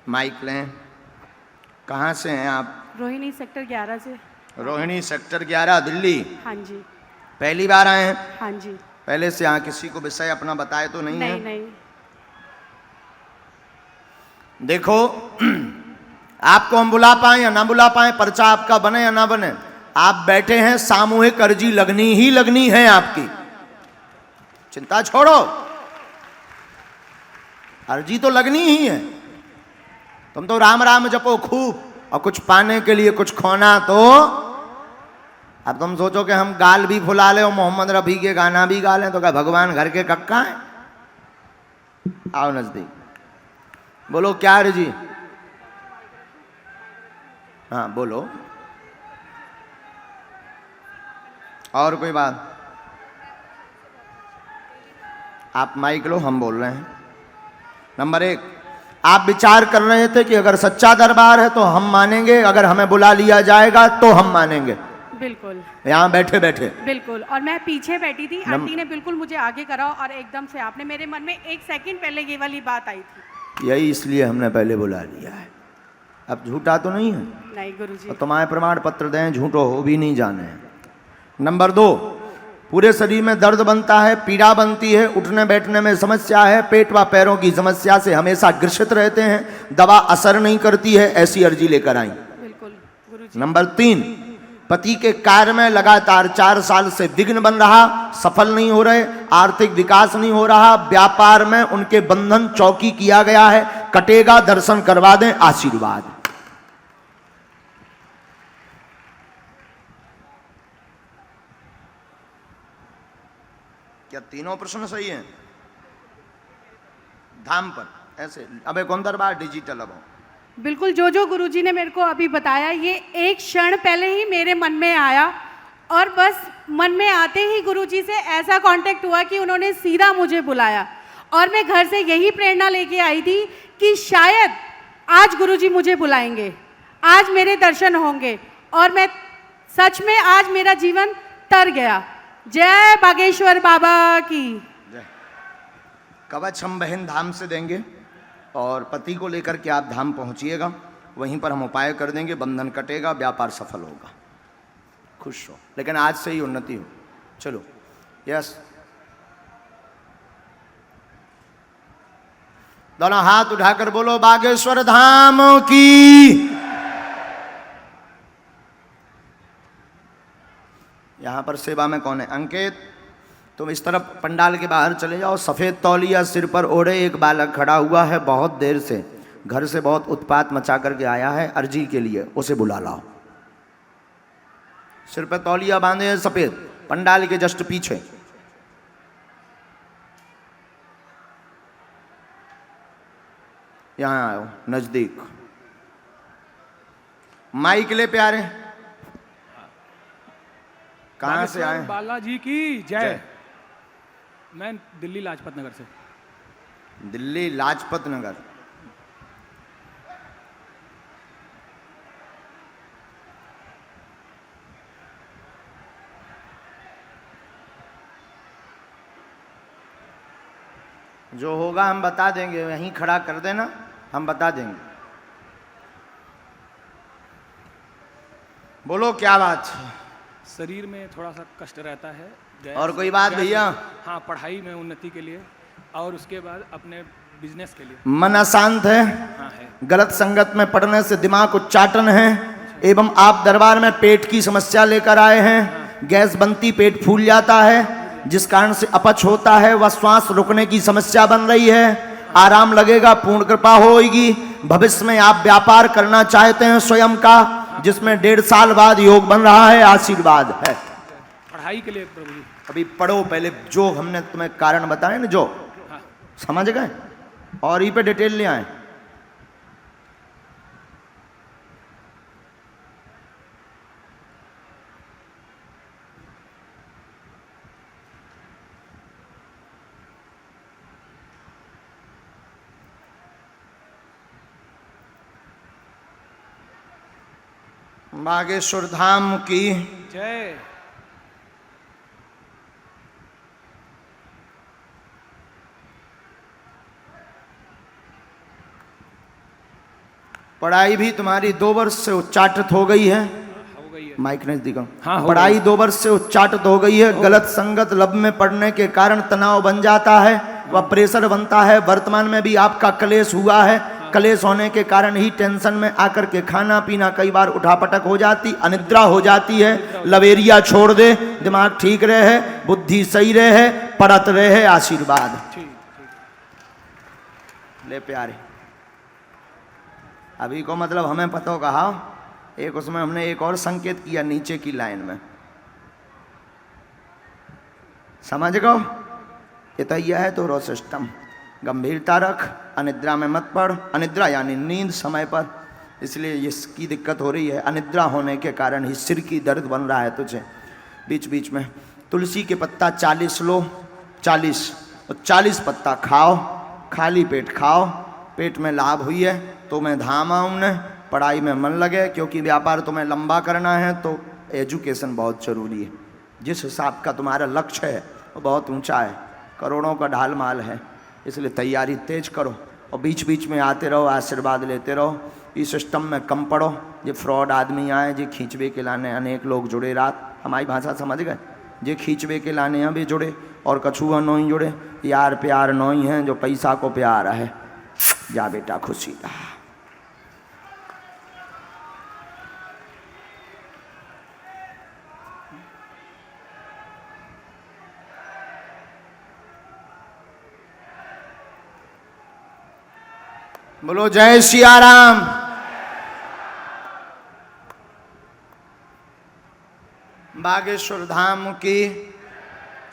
Mic लें। कहाँ से हैं आप? रोहिणी सेक्टर 11 से। रोहिणी सेक्टर 11 दिल्ली। हाँ जी। पहली बार आए हैं? हाँ जी। पहले से यहाँ किसी को विषय अपना बताए तो नहीं है? नहीं नहीं। देखो आपको हम बुला पाए या ना बुला पाए, पर्चा आपका बने या ना बने, आप बैठे हैं, सामूहिक अर्जी लगनी ही लगनी है आपकी। चिंता छोड़ो, अर्जी तो लगनी ही है। तुम तो राम राम जपो खूब, और कुछ पाने के लिए कुछ खोना तो। अब तुम सोचो कि हम गाल भी फुला ले और मोहम्मद रफी के गाना भी गा लें तो क्या भगवान घर के कक्का है? आओ नजदीक, बोलो क्या अर्जी? हाँ बोलो, और कोई बात? आप माइक लो, हम बोल रहे हैं। नंबर 1, आप विचार कर रहे थे कि अगर सच्चा दरबार है तो हम मानेंगे, अगर हमें बुला लिया जाएगा तो हम मानेंगे। बिल्कुल। यहाँ बैठे बैठे बिल्कुल। और मैं पीछे बैठी थी, आंटी ने बिल्कुल मुझे आगे करा और एकदम से आपने, मेरे मन में एक सेकंड पहले ये वाली बात आई थी। यही इसलिए हमने पहले बुला लिया है। अब झूठा तो नहीं है? नहीं गुरुजी। तो तुम्हारे प्रमाण पत्र दें, झूठो हो भी नहीं जाने। नंबर 2, पूरे शरीर में दर्द बनता है, पीड़ा बनती है, उठने बैठने में समस्या है, पेट व पैरों की समस्या से हमेशा ग्रसित रहते हैं, दवा असर नहीं करती है, ऐसी अर्जी लेकर आई। बिल्कुल गुरुजी। नंबर 3, पति के कार्य में लगातार 4 साल से विघ्न बन रहा, सफल नहीं हो रहे, आर्थिक विकास नहीं हो रहा, व्यापार में उनके बंधन चौकी किया गया है, कटेगा, दर्शन करवा दें, आशीर्वाद। क्या तीनों प्रश्न सही हैं? धाम पर ऐसे अब कौन दरबार डिजिटल अब? बिल्कुल, जो जो गुरुजी ने मेरे को अभी बताया, ये एक क्षण पहले ही मेरे मन में आया, और बस मन में आते ही गुरुजी से ऐसा कांटेक्ट हुआ कि उन्होंने सीधा मुझे बुलाया। और मैं घर से यही प्रेरणा लेके आई थी कि शायद आज गुरुजी मुझे बुलाएंगे, आज मेरे दर्शन होंगे, और मैं सच में आज मेरा जीवन तर गया। जय बागेश्वर बाबा की। कवच हम बहन धाम से देंगे, और पति को लेकर के आप धाम पहुंचिएगा, वहीं पर हम उपाय कर देंगे, बंधन कटेगा, व्यापार सफल होगा, खुश हो, लेकिन आज से ही उन्नति हो। चलो, यस, दोनों हाथ उठाकर बोलो बागेश्वर धाम की। यहां पर सेवा में कौन है? अंकित, तुम इस तरफ पंडाल के बाहर चले जाओ। सफ़ेद तौलिया सिर पर ओढ़े एक बालक खड़ा हुआ है, बहुत देर से घर से बहुत उत्पात मचा करके आया है अर्जी के लिए, उसे बुला लाओ। सिर पर तौलिया बांधे हैं सफ़ेद, पंडाल के जस्ट पीछे। यहाँ आओ नज़दीक, माइक ले प्यारे। कहाँ से आए? बालाजी की जय। मैं दिल्ली लाजपत नगर से। दिल्ली लाजपत नगर। जो होगा हम बता देंगे, यहीं खड़ा कर देना, हम बता देंगे। बोलो क्या बात है? शरीर में थोड़ा सा कष्ट रहता है। और कोई बात भैया? हाँ, पढ़ाई में उन्नति के लिए और उसके बाद अपने बिजनेस के लिए। मन अशांत है? हाँ है। गलत संगत में पड़ने से दिमाग उच्चाटन है, एवं आप दरबार में पेट की समस्या लेकर आए हैं, गैस बनती, पेट फूल जाता है, जिस कारण से अपच होता है, वह श्वास रुकने की समस्या बन रही है, आराम लगेगा, पूर्ण कृपा होगी। भविष्य में आप व्यापार करना चाहते हैं स्वयं का, जिसमें 1.5 साल बाद योग बन रहा है, आशीर्वाद है। पढ़ाई के लिए प्रभु जी। अभी पढ़ो पहले, जो हमने तुम्हें कारण बताए ना, जो समझ गए, और ई पे डिटेल ले आए। बागेश्वर धाम की जय। पढ़ाई भी तुम्हारी 2 वर्ष से उच्चाटित हो गई है। हो गई है। माइक नहीं दिखा। हाँ, हो पढ़ाई 2 वर्ष से उच्चाटित हो गई है। गलत संगत लब में पढ़ने के कारण तनाव बन जाता है, वह प्रेशर बनता है। वर्तमान में भी आपका क्लेश हुआ है। क्लेश होने के कारण ही टेंशन में आकर के खाना पीना कई बार उठापटक हो जाती, अनिद्रा हो जाती है। लवेरिया छोड़ दे, दिमाग ठीक रहे, बुद्धि सही रहे, पढ़त रहे। आशीर्वाद ठीक। ले प्यारे, अभी को मतलब हमें पता हो कहा, एक उसमें हमने एक और संकेत किया नीचे की लाइन में, समझ गो। इतना है तो रो सिस्टम, गंभीरता रख, अनिद्रा में मत पड़। अनिद्रा यानी नींद समय पर, इसलिए इसकी दिक्कत हो रही है। अनिद्रा होने के कारण ही सिर की दर्द बन रहा है तुझे बीच बीच में। तुलसी के पत्ता 40 लो, 40 और 40 पत्ता खाओ, खाली पेट खाओ। पेट में लाभ हुई है तो मैं धाम आऊँ न, पढ़ाई में मन लगे, क्योंकि व्यापार तुम्हें लंबा करना है तो एजुकेशन बहुत ज़रूरी है। जिस हिसाब का तुम्हारा लक्ष्य है वो बहुत ऊंचा है, करोड़ों का ढाल माल है, इसलिए तैयारी तेज करो और बीच बीच में आते रहो, आशीर्वाद लेते रहो। इस सिस्टम में कम पड़ो। ये फ्रॉड आदमी आए, जे खींचवे के लाने अनेक लोग जुड़े, रात हमारी भाषा समझ गए, जे खींचवे के लाने यहाँ भी जुड़े और कछुआ नोई जुड़े। यार प्यार नोई हैं जो पैसा को प्यार है। जा बेटा खुशी रहा। बोलो जय सिया राम। बागेश्वर धाम की,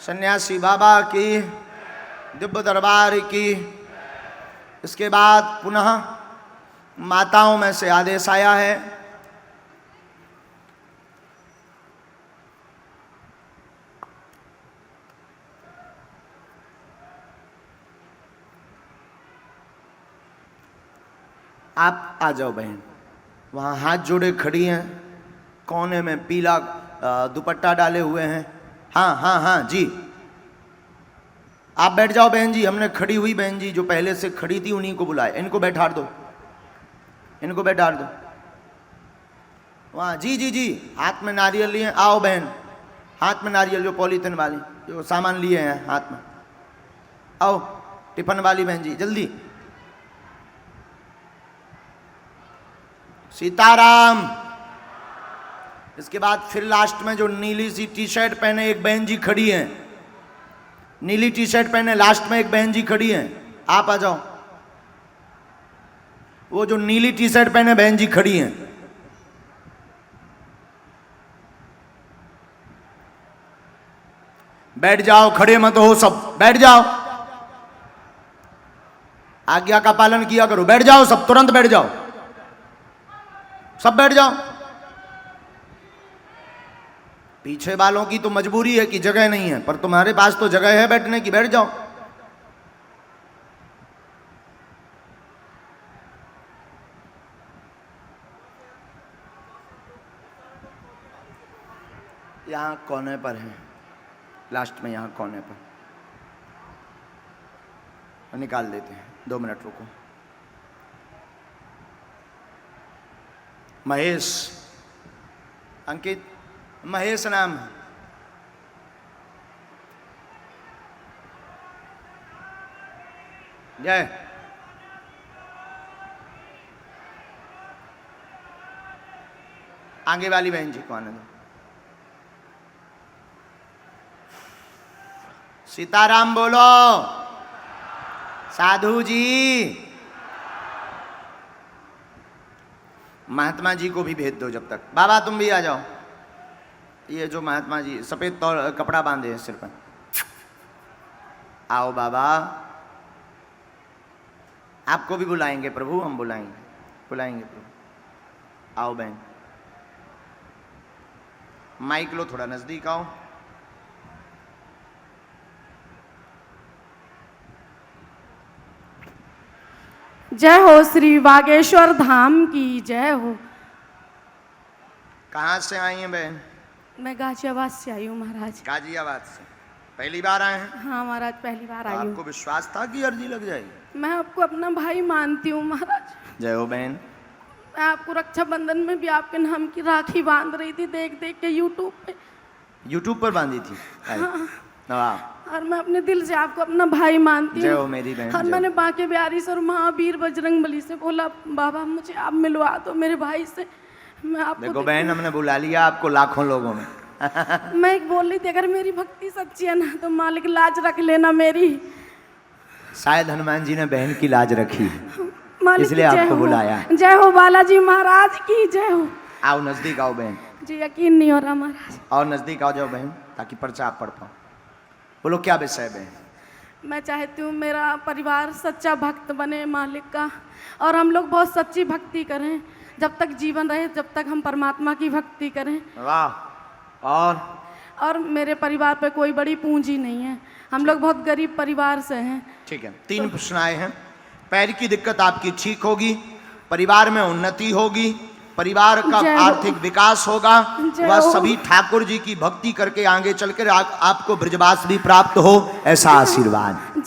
सन्यासी बाबा की, दिव्य दरबार की। इसके बाद पुनः माताओं में से आदेश आया है, आप आ जाओ बहन। वहाँ हाथ जोड़े खड़ी हैं, कोने में पीला दुपट्टा डाले हुए हैं। हाँ हाँ हाँ जी, आप बैठ जाओ बहन जी। हमने खड़ी हुई बहन जी जो पहले से खड़ी थी उन्हीं को बुलाए। इनको बैठा दो, इनको बैठा दो वहाँ। जी जी जी, हाथ में नारियल लिए। आओ बहन, हाथ में नारियल, जो पॉलीथिन वाली जो सामान लिए हैं हाथ में। आओ टिफिन वाली बहन जी, जल्दी। सीताराम। इसके बाद फिर लास्ट में जो नीली सी टी शर्ट पहने एक बहन जी खड़ी हैं, नीली टी शर्ट पहने लास्ट में एक बहन जी खड़ी हैं, आप आ जाओ। वो जो नीली टी शर्ट पहने बहन जी खड़ी हैं, बैठ जाओ, खड़े मत हो सब, बैठ जाओ। आज्ञा का पालन किया करो। बैठ जाओ सब, तुरंत बैठ जाओ, सब बैठ जाओ। पीछे वालों की तो मजबूरी है कि जगह नहीं है, पर तुम्हारे पास तो जगह है बैठने की, बैठ जाओ। यहां कोने पर है, लास्ट में यहां कोने पर निकाल देते हैं। 2 मिनट रुको। महेश, अंकित, महेश नाम है। जय। आगे वाली बहन जी को आने दो। सीताराम बोलो। साधु जी, महात्मा जी को भी भेज दो जब तक। बाबा तुम भी आ जाओ। ये जो महात्मा जी सफेद कपड़ा बांधे हैं सिर पर, आओ बाबा। आपको भी बुलाएंगे प्रभु, हम बुलाएंगे, बुलाएंगे प्रभु। आओ बहन, माइक लो, थोड़ा नजदीक आओ। जय हो श्री बागेश्वर धाम की जय हो। कहाँ से आई हैं बहन? मैं गाजियाबाद से आई हूँ महाराज। गाजियाबाद से पहली बार आए हैं? हाँ महाराज, पहली बार आई हूँ। आपको विश्वास था कि अर्जी लग जाएगी? मैं आपको अपना भाई मानती हूँ महाराज। जय हो बहन। मैं आपको रक्षाबंधन में भी आपके नाम की राखी बांध रही थी, देख देख के यूट्यूब पे। यूट्यूब पर बांधी थी? वाह, और मैं अपने दिल से आपको अपना भाई मानती जय हो हूँ। मेरी बहन, और जय हो। मैंने बांके बिहारी से और महावीर बजरंगबली से बोला, बाबा मुझे आप मिलवा दो मेरे भाई से, मैं आपको देखो बहन, हमने बुला लिया आपको लाखों लोगों में। मैं एक बोल रही थी, अगर मेरी भक्ति सच्ची है ना तो मालिक लाज रख लेना मेरी। शायद हनुमान जी ने बहन की लाज रखी, मालिक इसलिए की जय आपको हो। बुलाया। जय हो बालाजी महाराज की जय हो। आओ नजदीक आओ बहन, जी यकीन नहीं हो रहा महाराज। और नजदीक आओ जाओ बहन, ताकि पर्चा आप पढ़ पाओ। बोलो क्या विषय है बहन? मैं चाहती हूँ मेरा परिवार सच्चा भक्त बने मालिक का, और हम लोग बहुत सच्ची भक्ति करें, जब तक जीवन रहे जब तक हम परमात्मा की भक्ति करें। वाह। और मेरे परिवार पे कोई बड़ी पूंजी नहीं है, हम लोग बहुत गरीब परिवार से हैं। ठीक है, 3 प्रश्न आए हैं। पैर की दिक्कत आपकी ठीक होगी, परिवार में उन्नति होगी, परिवार का जय हो। आर्थिक विकास होगा, जय वह हो। सभी ठाकुर जी की भक्ति करके आगे चलकर आपको ब्रजवास भी प्राप्त हो, ऐसा आशीर्वाद।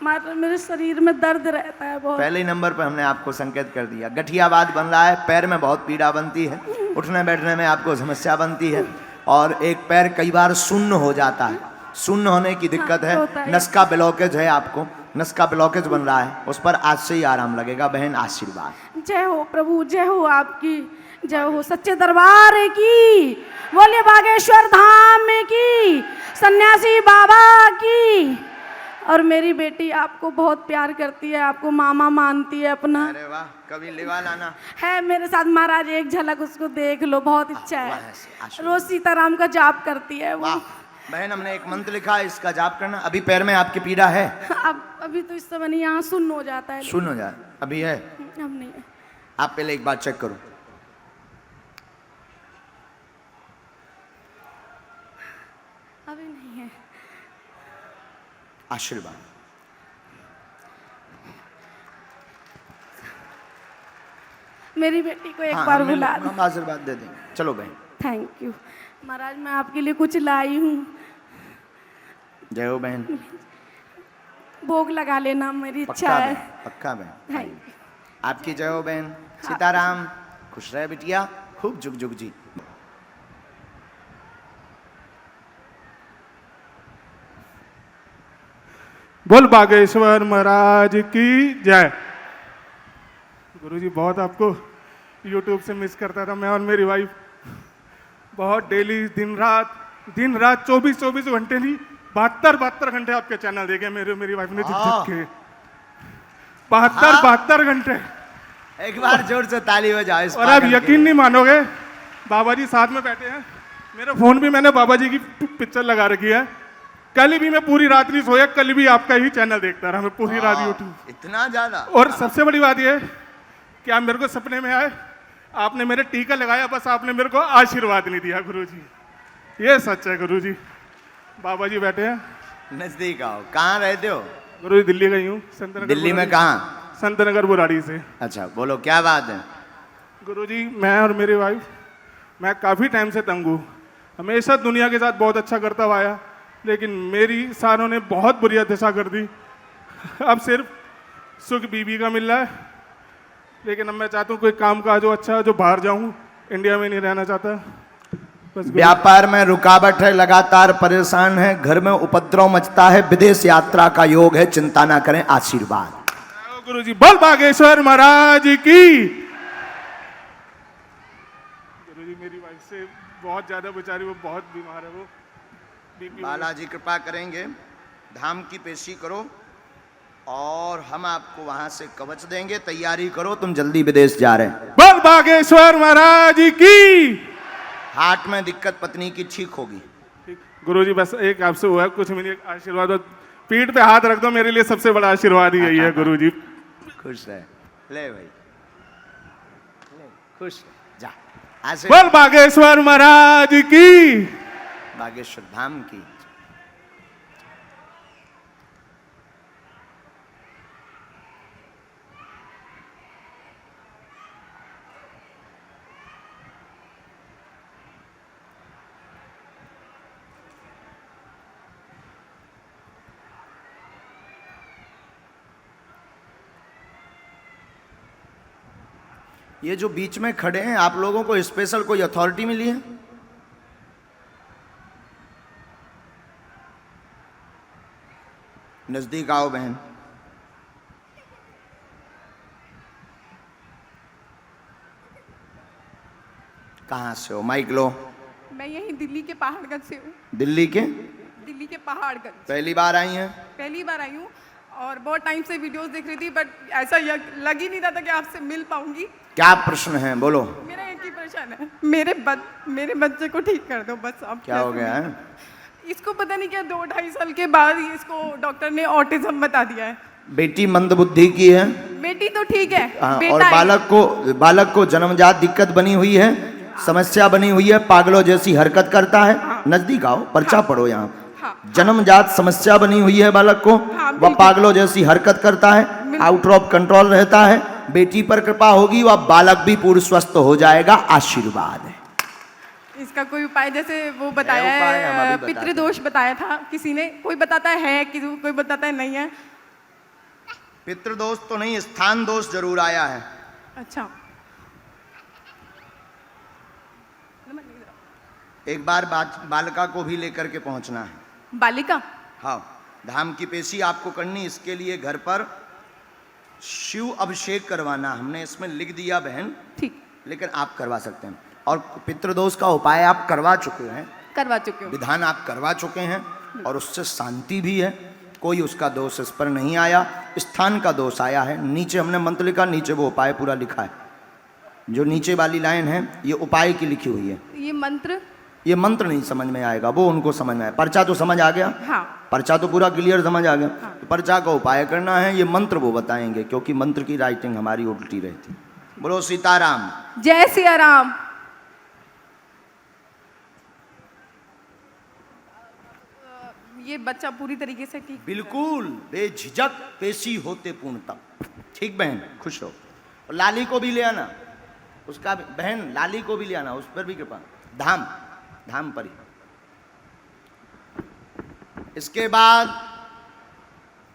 मेरे शरीर में दर्द रहता है बहुत। पहले नंबर पर हमने आपको संकेत कर दिया, गठियावाद बन रहा है, पैर में बहुत पीड़ा बनती है, उठने बैठने में आपको समस्या बनती है, और एक पैर कई बार शून्य हो जाता है। शून्य होने की दिक्कत होता है, है। नस का ब्लॉकेज है, आपको नस का ब्लॉकेज बन रहा है, उस पर आज से ही आराम लगेगा बहन, आशीर्वाद। जय हो प्रभु, जय हो आपकी, जय हो सच्चे दरबार की, बोलिए बागेश्वर धाम की, सन्यासी बाबा की। और मेरी बेटी आपको बहुत प्यार करती है, आपको मामा मानती है अपना। अरे वाह, कभी लेवा लाना है मेरे साथ महाराज, एक झलक उसको देख लो, बहुत इच्छा वाह, है। आशीर्वाद। रोज सीताराम का जाप करती है वो। वाह बहन, हमने एक मंत्र लिखा है, इसका जाप करना। अभी पैर में आपकी पीड़ा है? अब अभी तो इस समय नहीं, यहाँ सुन्न हो जाता है। सुन हो जाए, अभी है? अब नहीं है। आप पहले एक बार चेक करो। अभी नहीं है। आशीर्वाद। मेरी बेटी को एक हाँ, बार बुला दो। हम आशीर्वाद दे देंगे, चलो बहन। थैंक यू महाराज, मैं आपके लिए कुछ लाई हूँ, जय हो बहन। भोग लगा लेना, मेरी इच्छा पक्का है। बहन, पक्का बहन। Thank you. आपकी जय हो बहन। सीताराम, खुश रहे बिटिया, खूब जुग जुग जी। बोल बागेश्वर महाराज की जय। गुरुजी बहुत आपको YouTube से मिस करता था मैं और मेरी वाइफ, बहुत डेली दिन रात 24 घंटे नहीं, 72 घंटे आपके चैनल देखे मेरी वाइफ ने झिझक के। 72 घंटे। एक बार जोर से ताली बजाओ इस और पागल आप के यकीन लिए। नहीं मानोगे, बाबा जी साथ में बैठे हैं, मेरे फोन भी मैंने बाबा जी की पिक्चर लगा रखी है। कल भी मैं पूरी रात नहीं सोया, कल भी आपका ही चैनल देखता रहा मैं पूरी रात यूट्यूब। इतना ज्यादा? और सबसे बड़ी बात यह कि आप मेरे को सपने में आए, आपने मेरे टीका लगाया, बस आपने मेरे को आशीर्वाद नहीं दिया गुरुजी। ये सच है गुरुजी। बाबा जी बैठे हैं। नजदीक आओ। कहाँ रहते हो? गुरुजी दिल्ली गई हूँ, संतनगर दिल्ली में बुराड़ी- कहाँ? संतनगर बुराड़ी से। अच्छा, बोलो क्या बात है? गुरुजी मैं और मेरी वाइफ, मैं काफ़ी टाइम से तंग हूँ, हमेशा दुनिया के साथ बहुत अच्छा करता हुआ आया, लेकिन मेरी सारों ने बहुत बुरी दशा कर दी। अब सिर्फ सुख बीबी का मिल रहा है, लेकिन अब मैं चाहता हूँ कोई काम काज हो अच्छा, जो बाहर जाऊँ, इंडिया में नहीं रहना चाहता। बस व्यापार में रुकावट है, लगातार परेशान है, घर में उपद्रव मचता है, विदेश यात्रा का योग है, चिंता ना करें, आशीर्वाद। गुरुजी बोल बागेश्वर महाराज की। गुरुजी मेरी वाइफ से बहुत ज्यादा बेचारी, वो बहुत बीमार है, वो बीपी। बालाजी कृपा करेंगे, धाम की पेशी करो और हम आपको वहां से कवच देंगे। तैयारी करो, तुम जल्दी विदेश जा रहे हैं। बोल बागेश्वर महाराज की। हार्ट में दिक्कत पत्नी की ठीक होगी। गुरुजी बस एक आपसे हुआ है, कुछ मिले आशीर्वाद, पीठ पे हाथ रख दो, मेरे लिए सबसे बड़ा आशीर्वाद ही यही है गुरुजी। खुश रहे, ले भाई, ले, खुश जा। बोल बागेश्वर महाराज की। बागेश्वर धाम की। ये जो बीच में खड़े हैं, आप लोगों को स्पेशल कोई अथॉरिटी मिली है? नजदीक आओ बहन। कहां से हो? माइक लो। मैं यहीं दिल्ली के पहाड़गंज से हूँ। दिल्ली के? दिल्ली के पहाड़गंज। पहली बार आई हैं? पहली बार आई हूँ और बहुत टाइम से वीडियोस देख रही थी, बट ऐसा लग ही नहीं रहा था कि आपसे मिल पाऊंगी। क्या प्रश्न है, बोलो। मेरा एक ही परेशान है, मेरे बच्चे को ठीक कर दो बस। अब क्या हो गया है? इसको पता नहीं क्या 2-2.5 साल के बाद ही इसको डॉक्टर ने ऑटिज्म बता दिया है। बेटी मंदबुद्धि की है? बेटी तो ठीक है, हाँ, बेटा और है। बालक को जन्मजात दिक्कत बनी हुई है, समस्या बनी हुई है, पागलों जैसी हरकत करता है। नजदीक आओ, पर्चा पढ़ो यहाँ। हाँ। जन्मजात समस्या बनी हुई है बालक को, हाँ, वह पागलों जैसी हरकत करता है, आउट ऑफ कंट्रोल रहता है। बेटी पर कृपा होगी, वह बालक भी पूर्ण स्वस्थ हो जाएगा। आशीर्वाद है। इसका कोई उपाय, जैसे वो बताया उपाय हम अभी है, बताते पितृदोष बताया था किसी ने, कोई बताता है कि कोई बताता है नहीं है। पितृदोष तो नहीं, स्थान दोष जरूर आया है। अच्छा, एक बार बालिका को भी लेकर के पहुंचना है। बालिका? हाँ, धाम की पेशी आपको करनी, इसके लिए घर पर शिव अभिषेक करवाना। हमने इसमें लिख दिया बहन, ठीक, लेकिन आप करवा सकते हैं। और पितृदोष का उपाय आप करवा चुके हैं, करवा चुके हूँ। विधान आप करवा चुके हैं, और उससे शांति भी है। कोई उसका दोष इस पर नहीं आया। स्थान का दोष आया है। नीचे हमने मंत्र लिखा, नीचे वो उपाय पूरा लिखा है। जो नीचे वाली लाइन है ये उपाय की लिखी हुई है। ये मंत्र नहीं समझ में आएगा, वो उनको समझ में आया। पर्चा तो समझ आ गया? हाँ। पर्चा तो पूरा क्लियर समझ आ गया। हाँ। तो पर्चा का उपाय करना है, ये मंत्र वो बताएंगे, क्योंकि मंत्र की राइटिंग हमारी उल्टी रहती। बोलो सीताराम। जय सिया राम। ये बच्चा पूरी तरीके से ठीक? बिल्कुल बेझिझक पेशी होते पूर्णतम। ठीक बहन, खुश रहो। और लाली को भी ले आना, उसका भी, बहन लाली को भी ले आना, उस पर भी कृपा। धाम पर ही। इसके बाद